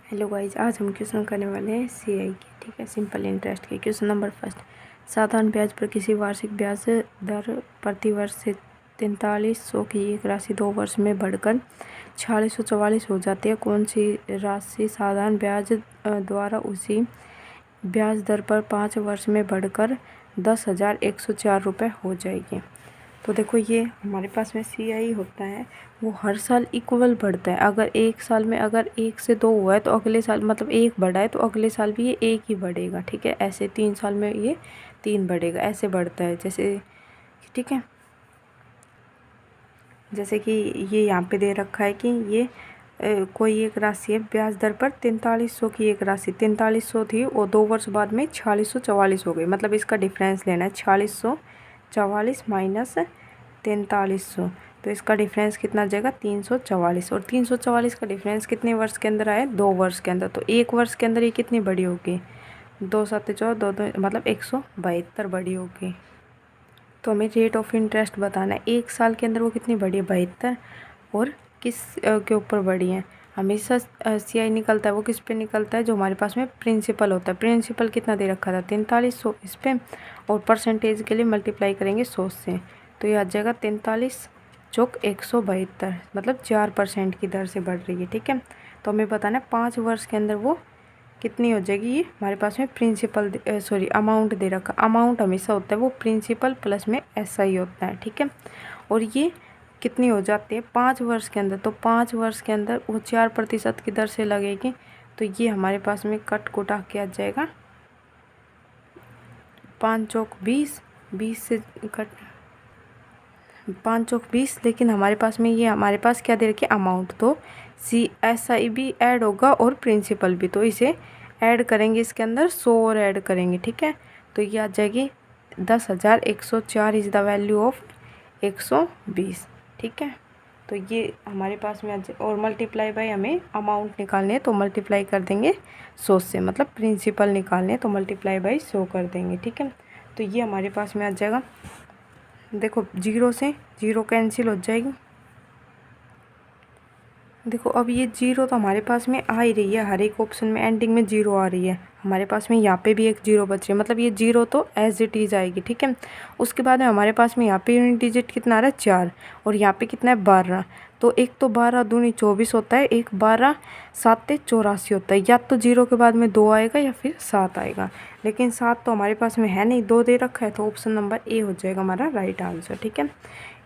Hello guys, आज हम question करने वाले हैं सीआई के। ठीक है, सिंपल इंटरेस्ट के। क्वेश्चन नंबर फर्स्ट, साधारण ब्याज पर किसी वार्षिक ब्याज दर प्रति वर्ष से 4300 की एक राशि 2 वर्ष में बढ़कर 4644 हो जाती है। कौन सी राशि साधारण ब्याज द्वारा उसी ब्याज दर पर 5 वर्ष में बढ़कर 10,104 रुपये हो जाएगी? तो देखो, ये हमारे पास में सीआई होता है, वो हर साल इक्वल बढ़ता है। अगर एक साल में अगर 1 से 2 हुआ है तो अगले साल मतलब 1 बढ़ा है तो अगले साल भी ये 1 ही बढ़ेगा। ठीक है, ऐसे 3 साल में ये 3 बढ़ेगा, ऐसे बढ़ता है जैसे। ठीक है, जैसे कि ये यहाँ पे दे रखा है कि ये कोई एक राशि है ब्याज दर पर 4300 की एक राशि 4300 थी और 2 वर्ष बाद में 4644 हो गई। मतलब इसका डिफरेंस लेना है, 4644 माइनस 4300, तो इसका डिफरेंस कितना आ जाएगा 344। और 344 का डिफरेंस कितने वर्ष के अंदर आया? 2 वर्ष के अंदर। तो 1 वर्ष के अंदर ये कितनी बड़ी होगी? 2 7 14 2 2 मतलब 172 बड़ी होगी। तो हमें रेट ऑफ इंटरेस्ट बताना है, 1 साल के अंदर वो कितनी बढ़ी है? 72। और किस के ऊपर बढ़ी है? हमेशा सीआई निकलता है वो किस पे निकलता है? जो हमारे पास में प्रिंसिपल होता है। प्रिंसिपल कितना दे रखा था? 4300 इस पे, और परसेंटेज के लिए मल्टीप्लाई करेंगे 100 से, तो ये आ जाएगा 43 चौक 172, मतलब 4% की दर से बढ़ रही है। ठीक है, तो हमें बताना है 5 वर्ष के अंदर वो कितनी हो जाएगी। ये हमारे पास में प्रिंसिपल अमाउंट दे रखा। अमाउंट हमेशा होता है वो प्रिंसिपल प्लस में एसआई होता है। ठीक है, और ये कितनी हो जाती है 5 वर्ष के अंदर? तो 5 वर्ष के अंदर वो 4% की दर से लगेगी। तो ये हमारे पास में कट कोटा के आ जाएगा 5 चौक 20, 20 से कट 5 चौक 20। लेकिन हमारे पास में ये हमारे पास क्या दे रखी है? अमाउंट। तो एसआई भी ऐड होगा और प्रिंसिपल भी, तो इसे ऐड करेंगे इसके अंदर 100 और ऐड करेंगे। ठीक है, तो ये आ जाएगी 10,104 इज़ द वैल्यू ऑफ 120। ठीक है, तो ये हमारे पास में और मल्टीप्लाई बाय हमें अमाउंट निकालने हैं तो मल्टीप्लाई कर देंगे 100 से, मतलब प्रिंसिपल निकालने हैं तो मल्टीप्लाई बाय 100 कर देंगे। ठीक है, तो ये हमारे पास में आ जाएगा। देखो, 0 से 0 कैंसिल हो जाएगी। देखो, अब ये 0 तो हमारे पास में आ ही रही है, हर एक ऑप्शन में एंडिंग में 0 आ रही है। हमारे पास में यहाँ पे भी एक 0 बच रही है, मतलब ये 0 तो एज इट इज़ आएगी। ठीक है, उसके बाद में हमारे पास में यहाँ पे यूनिट डिजिट कितना आ रहा है? 4, और यहाँ पे कितना है? 12। तो एक तो 12 दूनी 24 होता है, एक 12 7 84 होता है। या तो 0 के बाद में 2 आएगा या फिर 7 आएगा, लेकिन 7 तो हमारे पास में है नहीं, 2 दे रखा है, तो ऑप्शन नंबर ए हो जाएगा हमारा राइट आंसर। ठीक है,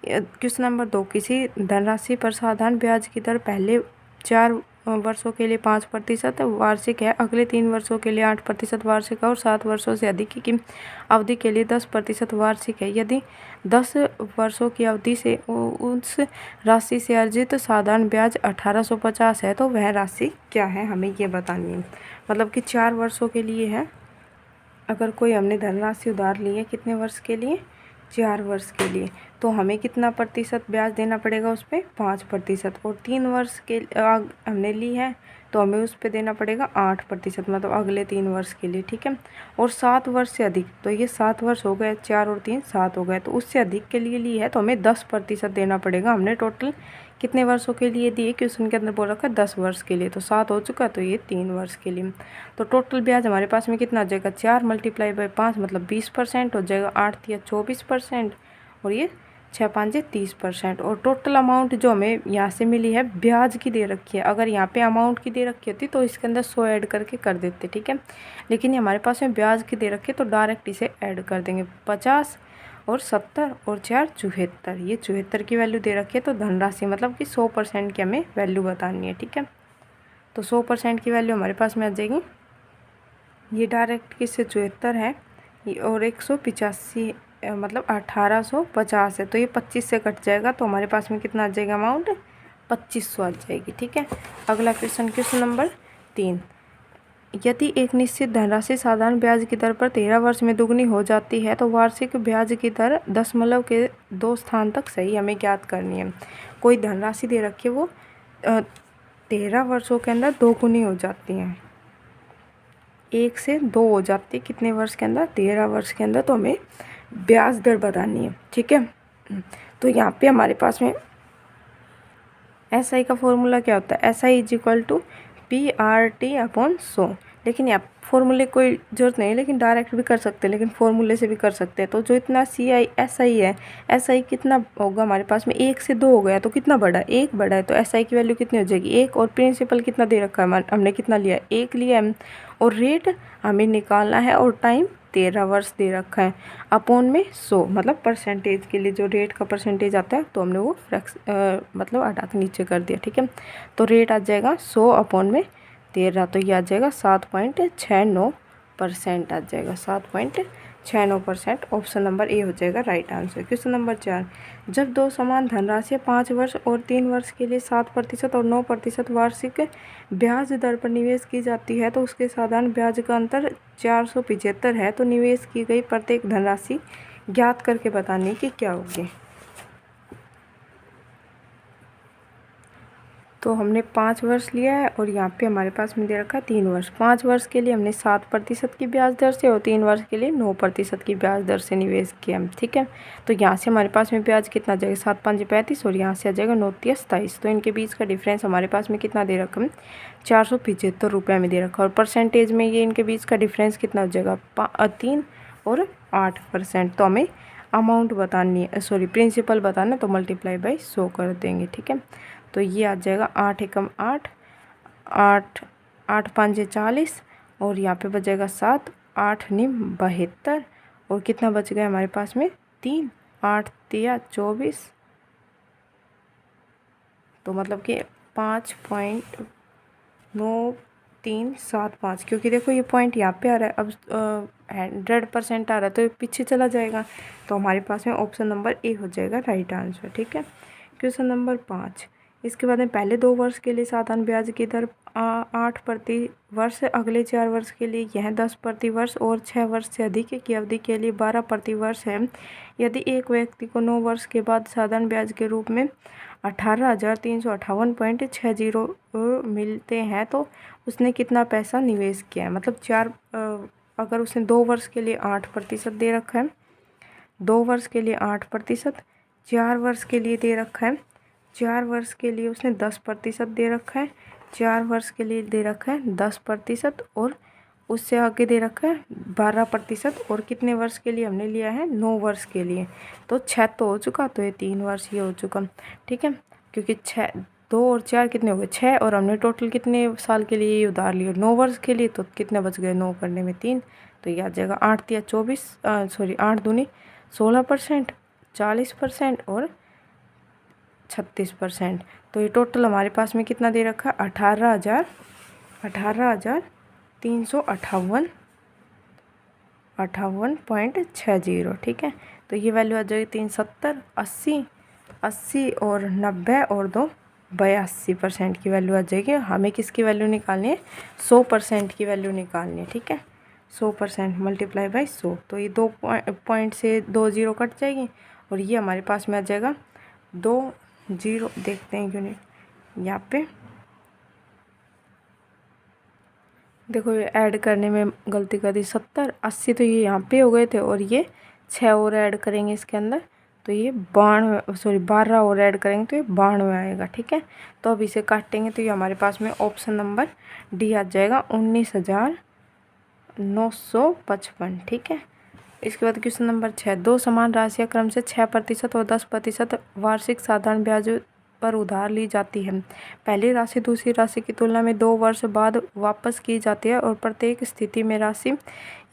क्वेश्चन नंबर 2, किसी धनराशि पर साधारण ब्याज की दर पहले 4 वर्षों के लिए 5% वार्षिक है, अगले 3 वर्षों के लिए 8% वार्षिक है और 7 वर्षों से अधिक की अवधि के लिए 10% वार्षिक है। यदि 10 वर्षों की अवधि से उस राशि से अर्जित साधारण ब्याज 1850 है, तो वह राशि क्या है? हमें ये बतानी है। मतलब कि 4 वर्षों के लिए है, अगर कोई हमने धनराशि उधार ली है, कितने वर्ष के लिए? 4 वर्ष के लिए, तो हमें कितना प्रतिशत ब्याज देना पड़ेगा उस पर? 5%। और 3 वर्ष के हमने ली है तो हमें उस पर देना पड़ेगा 8%, मतलब अगले 3 वर्ष के लिए। ठीक है, और 7 वर्ष से अधिक, तो ये 7 वर्ष हो गए, 4 और 3 7 हो गए, तो उससे अधिक के लिए ली है तो हमें 10% देना पड़ेगा। हमने टोटल कितने वर्षों के लिए दिए? क्वेश्चन के अंदर बोल रखा है 10 वर्ष के लिए, तो 7 हो चुका, तो ये 3 वर्ष के लिए। तो टोटल ब्याज हमारे पास में कितना आ जाएगा? 4 मल्टीप्लाई बाय 5 मतलब 20% हो जाएगा, 8 या 24%, और ये 6 5 30%। और टोटल अमाउंट जो हमें यहाँ से मिली है ब्याज की दे रखी है। अगर यहाँ पे अमाउंट की दे रखी होती तो इसके अंदर 100 ऐड करके कर देते। ठीक है, लेकिन ये हमारे पास में ब्याज की दे रखी है तो डायरेक्ट इसे ऐड कर देंगे। 50 और 70 और 4 74, ये 74 की वैल्यू दे रखी है। तो धनराशि मतलब कि 100% की हमें वैल्यू बतानी है। ठीक है, तो 100% की वैल्यू हमारे पास में आ जाएगी, ये डायरेक्ट किससे 74 है और 185 मतलब 1850 है, तो ये 25 से कट जाएगा, तो हमारे पास में कितना आ जाएगा अमाउंट? 2500 आ जाएगी। ठीक है, अगला क्वेश्चन, क्वेश्चन नंबर 3, यदि एक निश्चित धनराशि साधारण ब्याज की दर पर 13 वर्ष में दुगनी हो जाती है तो वार्षिक ब्याज की दर दशमलव के 2 स्थान तक सही हमें ज्ञात करनी है। कोई धनराशि दे रखी है, वो 13 वर्षों के अंदर दोगुनी हो जाती है, 1 से 2 हो जाती है। कितने वर्ष के अंदर? 13 वर्ष के अंदर। तो हमें ब्याज दर बतानी है। ठीक है, तो यहाँ पे हमारे पास में एस आई का फॉर्मूला क्या होता है? S I is equal to PRT/100। लेकिन यहाँ फॉर्मूले कोई ज़रूरत नहीं है, लेकिन डायरेक्ट भी कर सकते हैं, लेकिन फॉर्मूले से भी कर सकते हैं। तो जो इतना SI है, SI कितना होगा हमारे पास में, 1 से 2 हो गया तो कितना बड़ा है, 1 बड़ा है, तो SI की वैल्यू कितनी हो जाएगी 1। और प्रिंसिपल कितना दे रखा है, हमने कितना लिया 1 लिया है। और रेट हमें निकालना है और टाइम 13 वर्ष दे रखा है। अपॉन में 100, मतलब परसेंटेज के लिए जो रेट का परसेंटेज आता है तो हमने वो मतलब हटा के नीचे कर दिया। ठीक है, तो रेट आ जाएगा 100/13, तो ये आ जाएगा 7.69% आ जाएगा, 7.69%। ऑप्शन नंबर ए हो जाएगा राइट आंसर। क्वेश्चन नंबर 4, जब दो समान धनराशियाँ 5 वर्ष और 3 वर्ष के लिए 7% और 9% वार्षिक ब्याज दर पर निवेश की जाती है तो उसके साधारण ब्याज का अंतर 475 है, तो निवेश की गई प्रत्येक धनराशि ज्ञात करके बताने की क्या होगी। तो हमने 5 वर्ष लिया है और यहाँ पे हमारे पास में दे रखा है 3 वर्ष। 5 वर्ष के लिए हमने 7% की ब्याज दर से और 3 वर्ष के लिए 9% की ब्याज दर से निवेश किया। ठीक है, तो यहाँ से हमारे पास में ब्याज कितना आ जाएगा 7 5 35 और यहाँ से आ जाएगा 9 3 27। तो इनके बीच का डिफरेंस हमारे पास में कितना दे रखा है 475 रुपये में दे रखा। और परसेंटेज में ये इनके बीच का डिफरेंस कितना हो जाएगा 3 और 8%। तो हमें अमाउंट बतानी है, सॉरी प्रिंसिपल बताना, तो मल्टीप्लाई बाई 100 कर देंगे। ठीक है, तो ये आ जाएगा 8 एकम 8, 8 8 5 40 और यहाँ पे बचेगा 7, 8 निम 72 और कितना बच गया हमारे पास में 3, 8 3 24, तो मतलब कि 5.9375। क्योंकि देखो ये पॉइंट यहाँ पे आ रहा है, अब 100% आ रहा है तो ये पीछे चला जाएगा, तो हमारे पास में ऑप्शन नंबर ए हो जाएगा राइट आंसर। ठीक है, क्वेश्चन नंबर 5, इसके बाद में पहले 2 वर्ष के लिए साधारण ब्याज की दर 8 प्रति वर्ष, अगले 4 वर्ष के लिए यह 10 प्रति वर्ष और 6 वर्ष से अधिक की अवधि के लिए 12 प्रति वर्ष है। यदि एक व्यक्ति को 9 वर्ष के बाद साधारण ब्याज के रूप में 18,358.60 मिलते हैं तो उसने कितना पैसा निवेश किया है। मतलब अगर उसने 2 वर्ष के लिए 8% दे रखा है, 2 वर्ष के लिए 8%, 4 वर्ष के लिए दे रखा है, 4 वर्ष के लिए उसने 10% दे रखा है, 4 वर्ष के लिए दे रखा है 10% और उससे आगे दे रखा है 12%। और कितने वर्ष के लिए हमने लिया है 9 वर्ष के लिए, तो 6 तो हो चुका, तो ये 3 वर्ष ये हो चुका। ठीक है, क्योंकि 6 2 और 4 कितने हो गए 6, और हमने टोटल कितने साल के लिए ये उधार लिया 9 वर्ष के लिए, तो कितने बच गए 9 करने में 3, तो ये आ जाएगा 8 3 24, सॉरी 8 दूनी 16%, 40% और 36%। तो ये टोटल हमारे पास में कितना दे रखा है 18,358.60। ठीक है, तो ये वैल्यू आ जाएगी 370, 80 और 90 और 2 82% की वैल्यू आ जाएगी। हमें किसकी वैल्यू निकालनी है 100% की वैल्यू निकालनी है। ठीक है, 100% मल्टीप्लाई बाई 100, तो ये 2 पॉइंट से 2 0 कट जाएगी और ये हमारे पास में आ जाएगा 2 0। देखते हैं यूनिट यहाँ पे, देखो ये ऐड करने में गलती कर दी, 70 80 तो ये यहाँ पे हो गए थे और ये 6 और ऐड करेंगे इसके अंदर तो ये 12 और ऐड करेंगे तो ये 92 आएगा। ठीक है, तो अब इसे काटेंगे तो ये हमारे पास में ऑप्शन नंबर डी आ जाएगा 19,955। ठीक है, इसके बाद क्वेश्चन नंबर 6, 2 समान राशियाँ क्रम से 6% और 10% वार्षिक साधारण ब्याज पर उधार ली जाती है। पहली राशि दूसरी राशि की तुलना में 2 वर्ष बाद वापस की जाती है और प्रत्येक स्थिति में राशि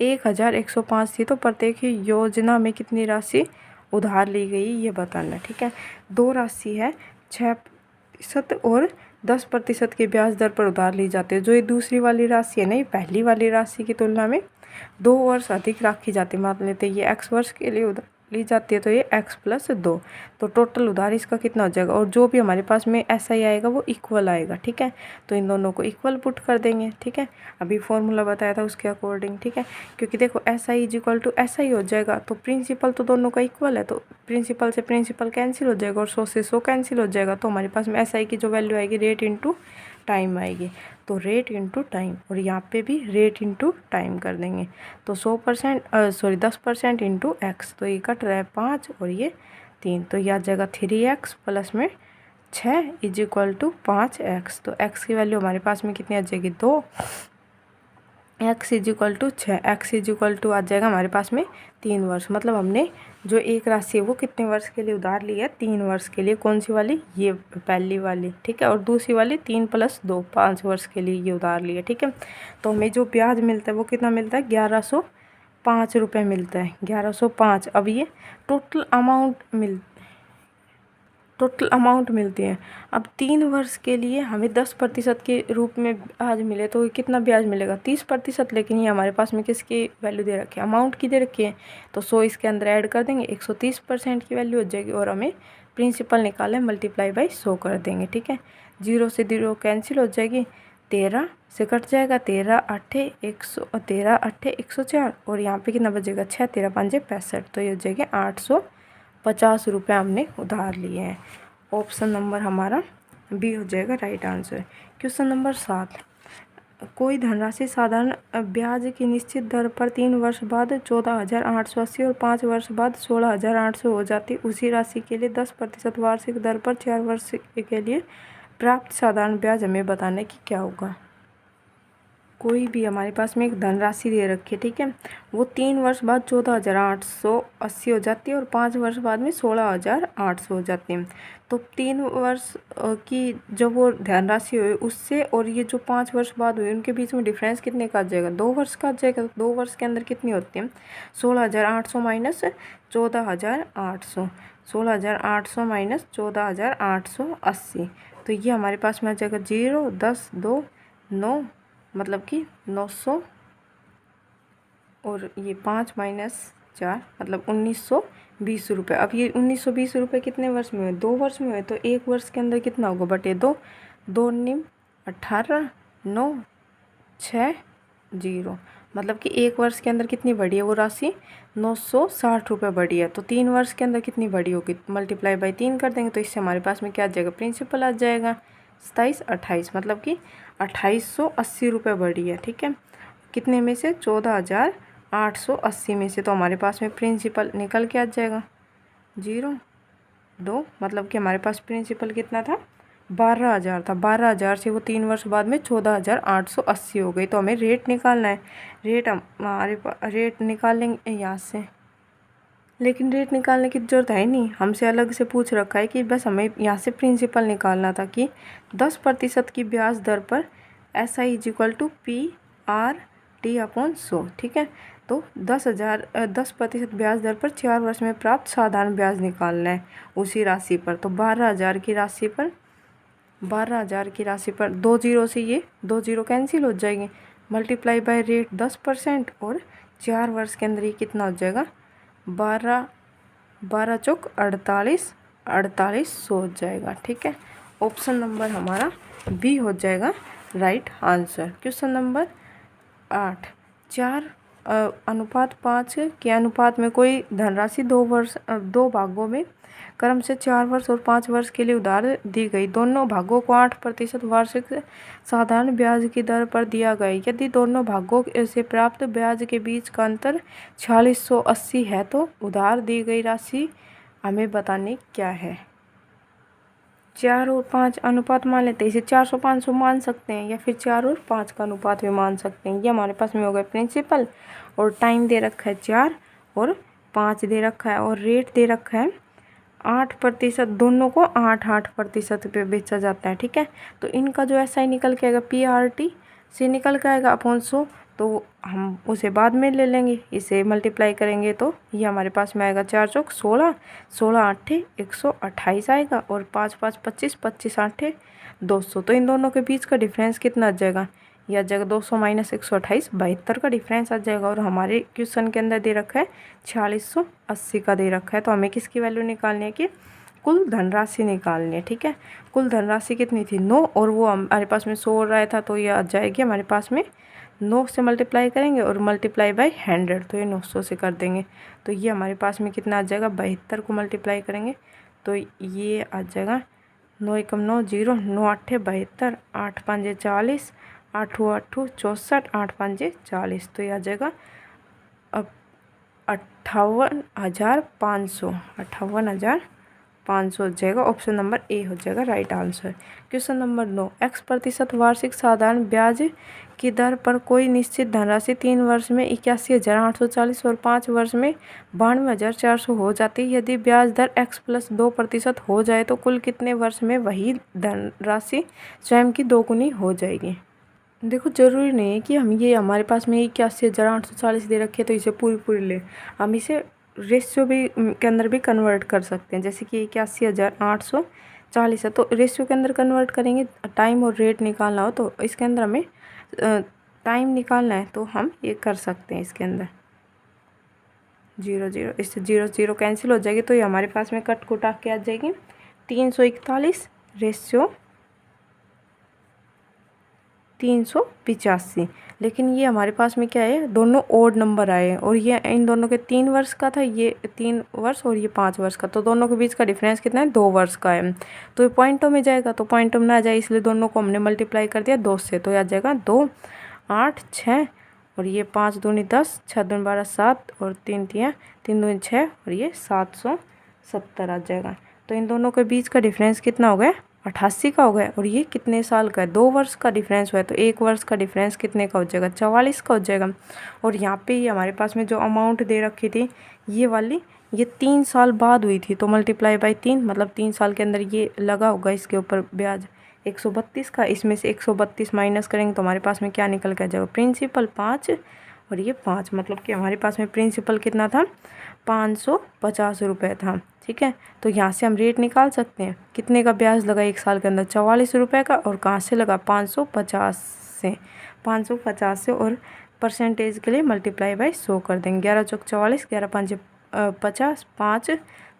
1,105 थी, तो प्रत्येक ही योजना में कितनी राशि उधार ली गई ये बताना। ठीक है, 2 राशि है 6% और 10% की ब्याज दर पर उधार ली जाती है। जो ये दूसरी वाली राशि है ना, ये पहली वाली राशि की तुलना में 2 वर्ष अधिक राखी जाती है। मान लेते हैं ये x वर्ष के लिए उधार ली जाती है तो ये x + 2, तो टोटल उधार इसका कितना हो जाएगा। और जो भी हमारे पास में SI आएगा वो इक्वल आएगा। ठीक है, तो इन दोनों को इक्वल पुट कर देंगे। ठीक है, अभी फॉर्मूला बताया था उसके अकॉर्डिंग। ठीक है, क्योंकि देखो SI = SI हो जाएगा तो प्रिंसिपल तो दोनों का इक्वल है, तो प्रिंसिपल से प्रिंसिपल कैंसिल हो जाएगा और 100 से 100 कैंसिल हो जाएगा, तो हमारे पास में SI की जो वैल्यू आएगी रेट इंटू टाइम आएगी, तो रेट इंटू टाइम, और यहाँ पे भी रेट इंटू टाइम कर देंगे। तो 10% इंटू x, तो ये कट रहा है 5 और ये 3, तो ये आ जाएगा 3x प्लस में 6 इज इक्वल टू 5x। तो x की वैल्यू हमारे पास में कितनी आ जाएगी 2। x is equal to 6, x is equal to आ जाएगा हमारे पास में 3 वर्ष। मतलब हमने जो एक राशि है वो कितने वर्ष के लिए उधार ली है 3 वर्ष के लिए। कौन सी वाली, ये पहली वाली, ठीक है। और दूसरी वाली 3 + 2 5 वर्ष के लिए ये उधार ली है, ठीक है। तो हमें जो ब्याज मिलता है वो कितना मिलता है 1105 रुपये मिलता है, 1105। अब ये टोटल अमाउंट मिलती है। अब 3 वर्ष के लिए हमें 10% के रूप में ब्याज मिले तो कितना ब्याज मिलेगा 30%। लेकिन ये हमारे पास में किसकी वैल्यू दे रखी है, अमाउंट की दे रखी है। तो 100 इसके अंदर ऐड कर देंगे, 130% की वैल्यू हो जाएगी। और हमें प्रिंसिपल निकालें, मल्टीप्लाई बाई 100 कर देंगे, ठीक है। 0 से 0 कैंसिल हो जाएगी, 13 से कट जाएगा, 13 8 104। और यहाँ पे कितना बचेगा 6 13 5 65। तो ये हो जाएगी 850 रुपये हमने उधार लिए हैं। ऑप्शन नंबर हमारा बी हो जाएगा राइट आंसर। क्वेश्चन नंबर 7, कोई धनराशि साधारण ब्याज की निश्चित दर पर 3 वर्ष बाद 14,880 और 5 वर्ष बाद 16,800 हो जाती। उसी राशि के लिए 10% वार्षिक दर पर 4 वर्ष के लिए प्राप्त साधारण ब्याज हमें बताने की क्या होगा। कोई भी हमारे पास में एक धनराशि दे रखी है, ठीक है। वो 3 वर्ष बाद 14,880 हो जाती है और 5 वर्ष बाद में 16,800 हो जाती है। तो 3 वर्ष की जो वो धनराशि हुई उससे और ये जो 5 वर्ष बाद हुई उनके बीच में डिफरेंस कितने का आ जाएगा 2 वर्ष का आ जाएगा। तो 2 वर्ष के अंदर कितनी होती है 16,800 माइनस 14,800, 16,800 माइनस 14,880। तो ये हमारे पास में आ जाएगा 0 10 2 9, मतलब कि 900 और ये 5 माइनस 4 मतलब 1920 रुपये। अब ये 1920 रुपये कितने वर्ष में हुए 2 वर्ष में हुए। तो 1 वर्ष के अंदर कितना होगा बटे 2, 2 निम 18 9 6 0, मतलब कि 1 वर्ष के अंदर कितनी बढ़ी है वो राशि 960 रुपये बढ़ी है। तो 3 वर्ष के अंदर कितनी बढ़ी होगी, मल्टीप्लाई बाई 3 कर देंगे। तो इससे हमारे पास में क्या आ जाएगा प्रिंसिपल आ जाएगा 27 28, मतलब कि 2880 रुपये बढ़ी है, ठीक है। कितने में से 14,880 में से। तो हमारे पास में प्रिंसिपल निकल के आ जाएगा 0 2, मतलब कि हमारे पास प्रिंसिपल कितना था 12,000 था। 12,000 से वो 3 वर्ष बाद में 14,880 हो गई। तो हमें रेट निकालना है, रेट हमारे रेट निकालेंगे यहाँ से। लेकिन रेट निकालने की ज़रूरत है नहीं, हमसे अलग से पूछ रखा है कि बस हमें यहाँ से प्रिंसिपल निकालना था कि 10% की ब्याज दर पर SI is equal to PRT/100, ठीक है। तो 10% ब्याज दर पर 4 वर्ष में प्राप्त साधारण ब्याज निकालना है उसी राशि पर। तो 12,000 की राशि पर 2 जीरो से ये 2 जीरो कैंसिल हो जाएगी, मल्टीप्लाई बाय रेट 10% और 4 वर्ष के अंदर ये कितना हो जाएगा 12 चौक 48 4800 हो जाएगा, ठीक है। ऑप्शन नंबर हमारा बी हो जाएगा राइट आंसर। क्वेश्चन नंबर 8, 4:5 के अनुपात में कोई धनराशि 2 भागों में क्रम से 4 वर्ष और 5 वर्ष के लिए उधार दी गई। दोनों भागों को 8% वार्षिक साधारण ब्याज की दर पर दिया गया। यदि दोनों भागों से प्राप्त ब्याज के बीच का अंतर 4680 है तो उधार दी गई राशि हमें बतानी क्या है। 4 और 5 अनुपात मान लेते हैं, इसे 400 500 मान सकते हैं या फिर 4 और 5 का अनुपात भी मान सकते हैं। ये हमारे पास में हो गया प्रिंसिपल और टाइम दे रखा है 4 और 5 दे रखा है और रेट दे रखा है 8%। दोनों को 8% पे बेचा जाता है, ठीक है। तो इनका जो SI निकल के आएगा PRT से निकल के आएगा अपॉन 100, तो हम उसे बाद में ले लेंगे। इसे मल्टीप्लाई करेंगे तो ये हमारे पास में आएगा 4 चौक 16 16 8 128 आएगा और 5 5 25 25 8 200। तो इन दोनों के बीच का डिफरेंस कितना आ जाएगा, यह आ जाएगा 200 माइनस 128 72 का डिफरेंस आ जाएगा। और हमारे क्वेश्चन के अंदर दे रखा है 4680 का दे रखा है। तो हमें किसकी वैल्यू निकालनी है कि कुल धनराशि निकालनी है, ठीक है। कुल धनराशि कितनी थी 9 और वो हमारे पास में 100 हो रहा था। तो ये आ जाएगी हमारे पास में 9 से मल्टीप्लाई करेंगे और मल्टीप्लाई बाय 100, तो ये 900 से कर देंगे। तो ये हमारे पास में कितना आ जाएगा 72 को मल्टीप्लाई करेंगे तो ये आ जाएगा 9 एकम 9 0 9 8 72 8 5 40 8 8 64 8 5 40। तो ये आ जाएगा अब 58,500 500 हो जाएगा। ऑप्शन नंबर ए हो जाएगा right answer. Question number 9, x% वार्षिक साधारण ब्याज की दर पर कोई निश्चित धनराशि 3 वर्ष में 81,840 और 5 वर्ष में 92,400 हो जाती है। यदि ब्याज दर x+2% हो जाए तो कुल कितने वर्ष में वही धनराशि स्वयं की दोगुनी हो जाएगी। देखो जरूरी नहीं है कि हम ये हमारे पास में 81,840 दे रखे तो इसे पूरी ले, हम इसे रेशियो भी के अंदर भी कन्वर्ट कर सकते हैं। जैसे कि 81,840 है तो रेशियो के अंदर कन्वर्ट करेंगे, टाइम और रेट निकालना हो तो इसके अंदर हमें टाइम निकालना है तो हम ये कर सकते हैं। इसके अंदर 0 0 इससे 0 0 कैंसिल हो जाएगी तो ये हमारे पास में कट कुटा के आ जाएगी 341 रेशियो 385। लेकिन ये हमारे पास में क्या है, दोनों ओड नंबर आए हैं और ये इन दोनों के 3 वर्ष का था, ये 3 वर्ष और ये 5 वर्ष का, तो दोनों के बीच का डिफरेंस कितना है, 2 वर्ष का है। तो ये पॉइंटों में जाएगा तो पॉइंटों में ना जाए, इसलिए दोनों को हमने मल्टीप्लाई कर दिया 2 से, तो ये आ जाएगा 2 8 6 और ये 5 दूनी 10 6 दूनी 12 7 और 3 दूनी 6 और ये 770 आ जाएगा। तो इन दोनों के बीच का डिफरेंस कितना हो गया, 88 का हो गया। और ये कितने साल का है, 2 वर्ष का डिफरेंस हुआ है तो 1 वर्ष का डिफरेंस कितने का हो जाएगा, 44 का हो जाएगा। और यहाँ पे ये हमारे पास में जो अमाउंट दे रखी थी ये वाली, ये 3 साल बाद हुई थी तो मल्टीप्लाई बाई 3, मतलब 3 साल के अंदर ये लगा होगा इसके ऊपर ब्याज 132 का। इसमें से 132 माइनस करेंगे तो हमारे पास में क्या निकल के आ जाएगा, प्रिंसिपल 5 और ये 5, मतलब कि हमारे पास में प्रिंसिपल कितना था, 550 रुपये था। ठीक है, तो यहाँ से हम रेट निकाल सकते हैं कितने का ब्याज लगा 1 साल के अंदर, 44 रुपये का। और कहाँ से लगा, 550 से, 550 से, और परसेंटेज के लिए मल्टीप्लाई बाई 100 कर देंगे। 11 चौक 44, 11 5 50, 5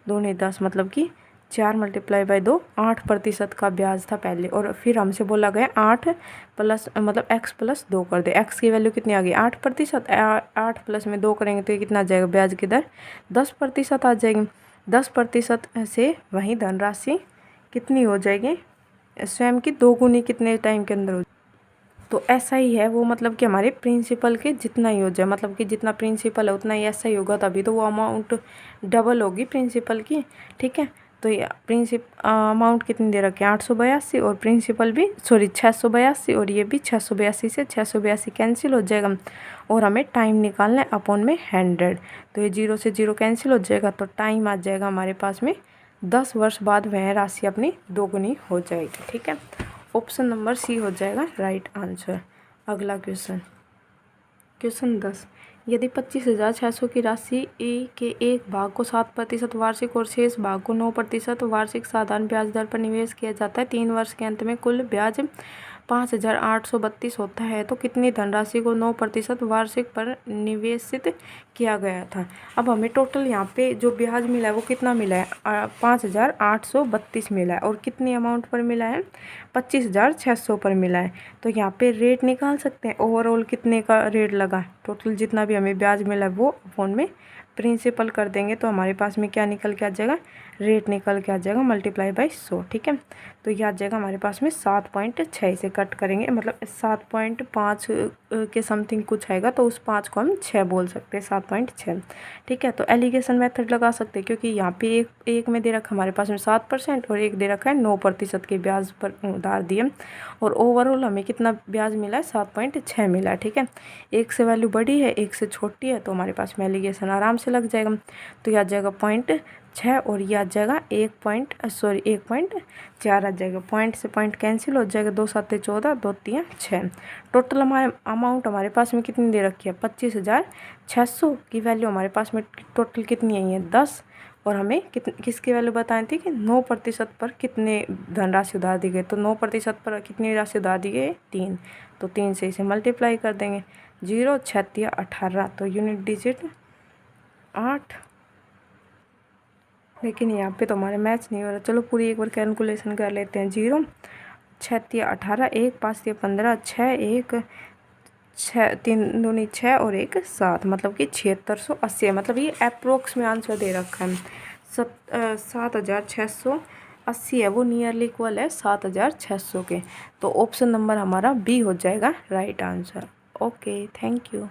दूनी 10, मतलब कि 4 मल्टीप्लाई बाई 2, 8% का ब्याज था पहले। और फिर हमसे बोला गया 8 प्लस मतलब x+2 कर दे। x की वैल्यू कितनी आ गई, 8%, 8 प्लस में 2 करेंगे तो ये कितना आ जाएगा, ब्याज की दर 10% आ जाएगी। 10% से वही धनराशि कितनी हो जाएगी, स्वयं की दोगुनी कितने टाइम के अंदर हो। तो ऐसा ही है वो, मतलब कि हमारे प्रिंसिपल के जितना ही हो जाए, मतलब कि जितना प्रिंसिपल है उतना ही ऐसा ही होगा, तभी तो वो अमाउंट डबल होगी प्रिंसिपल की। ठीक है, तो ये अमाउंट कितनी दे रखी है, 882, और प्रिंसिपल भी 682, और ये भी 682 से 682 कैंसिल हो जाएगा। और हमें टाइम निकालना है अपॉन में 100, तो ये 0 से 0 कैंसिल हो जाएगा तो टाइम आ जाएगा हमारे पास में 10 वर्ष बाद वह राशि अपनी दोगुनी हो जाएगी। ठीक है, ऑप्शन नंबर सी हो जाएगा राइट आंसर। अगला क्वेश्चन, क्वेश्चन 10, यदि 25,600 की राशि ए के एक भाग को 7% वार्षिक और शेष भाग को 9% वार्षिक साधारण ब्याज दर पर निवेश किया जाता है, 3 वर्ष के अंत में कुल ब्याज 5,832 होता है, तो कितनी धनराशि को 9% वार्षिक पर निवेशित किया गया था। अब हमें टोटल यहाँ पे जो ब्याज मिला है वो कितना मिला है, 5,832 मिला है, और कितनी अमाउंट पर मिला है, 25,600 पर मिला है। तो यहाँ पे रेट निकाल सकते हैं, ओवरऑल कितने का रेट लगा, टोटल जितना भी हमें ब्याज मिला है वो अपॉन में प्रिंसिपल कर देंगे तो हमारे पास में क्या निकल के आ जाएगा, रेट निकल के आ जाएगा मल्टीप्लाई बाई 100। ठीक है, तो यह आ जाएगा हमारे पास में 7.6 से कट करेंगे, मतलब 7.5 के समथिंग कुछ आएगा तो उस 5 को हम 6 बोल सकते हैं, 7.6। ठीक है, तो एलिगेशन मेथड लगा सकते हैं क्योंकि यहाँ पे एक में दे रखा हमारे पास में 7% और एक दे रखा है 9% के ब्याज पर उधार दिए, और ओवरऑल हमें कितना ब्याज मिला है, 7.6 मिला है। ठीक है, एक से वैल्यू बड़ी है एक से छोटी है तो हमारे पास में एलिगेशन आराम से लग जाएगा। तो यह आ जाएगा 0.6 और यह आ जाएगा 1.4 आ जाएगा, पॉइंट से पॉइंट कैंसिल हो जाएगा, 2 7 14 2 3 6। टोटल हमारे अमाउंट हमारे पास में कितनी दे रखी है, 25,600 की वैल्यू हमारे पास में टोटल कितनी आई है, 10, और हमें किसकी वैल्यू बताई थी कि 9% पर कितने धनराशि उधार दी गई, तो 9% पर कितनी राशि उधार दी गई, 3, तो 3 से इसे मल्टीप्लाई कर देंगे, 0 6 18, तो यूनिट डिजिट 8। लेकिन यहाँ पे तो हमारे मैच नहीं हो रहा, चलो पूरी एक बार कैलकुलेशन कर लेते हैं। 0 6 18, 1 5 15, 6 1 6 3 दूनी 6 और 1 7, मतलब कि 7680 है, मतलब ये अप्रोक्स में आंसर दे रखा है। 7,680 है, वो नियरली इक्वल है 7,600 के, तो ऑप्शन नंबर हमारा बी हो जाएगा right answer. Okay, thank you.